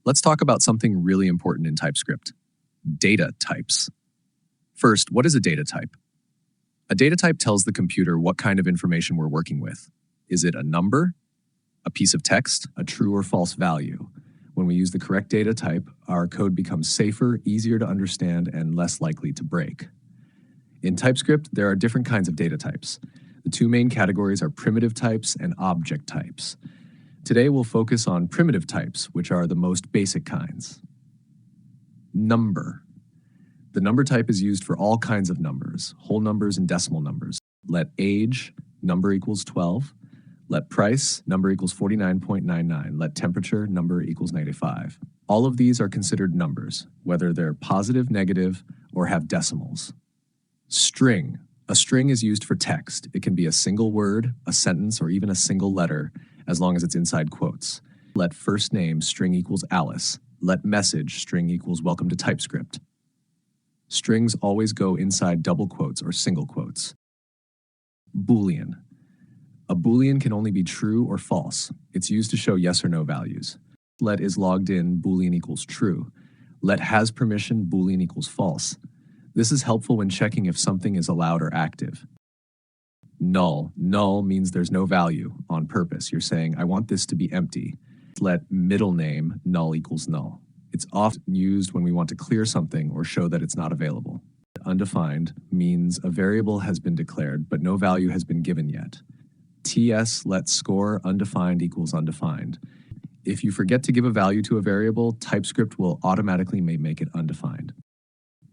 Let's talk about something really important in TypeScript: data types. First, what is a data type? A data type tells the computer what kind of information we're working with. Is it a number, a piece of text, a true or false value? When we use the correct data type, our code becomes safer, easier to understand, and less likely to break. In TypeScript, there are different kinds of data types. The two main categories are primitive types and object types. Today, we'll focus on primitive types, which are the most basic kinds. Number. The number type is used for all kinds of numbers, whole numbers and decimal numbers. Let age, number equals 12. Let price, number equals 49.99. Let temperature, number equals 95. All of these are considered numbers, whether they're positive, negative, or have decimals. String. A string is used for text. It can be a single word, a sentence, or even a single letter, as long as it's inside quotes. Let first name, string equals Alice. Let message, string equals welcome to TypeScript. Strings always go inside double quotes or single quotes. Boolean. A boolean can only be true or false. It's used to show yes or no values. Let is logged in, boolean equals true. Let has permission, boolean equals false. This is helpful when checking if something is allowed or active. Null. Null means there's no value on purpose. You're saying, I want this to be empty. Let middle name, null equals null. It's often used when we want to clear something or show that it's not available. Undefined means a variable has been declared, but no value has been given yet. TS let score undefined equals undefined. If you forget to give a value to a variable, TypeScript will automatically make it undefined.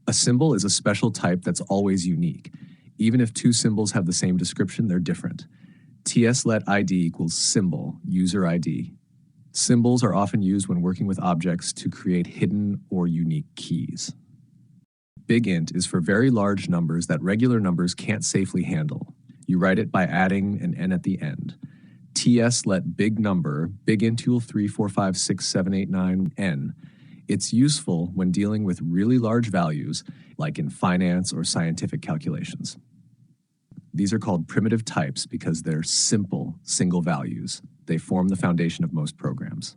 A symbol is a special type that's always unique. Even if two symbols have the same description, they're different. TS let ID equals symbol, user ID. Symbols are often used when working with objects to create hidden or unique keys. Bigint is for very large numbers that regular numbers can't safely handle. You write it by adding an n at the end. TS let big number, bigint 3, 4, 5, 6, 7, 8, 9, n. It's useful when dealing with really large values, like in finance or scientific calculations. These are called primitive types because they're simple, single values. They form the foundation of most programs.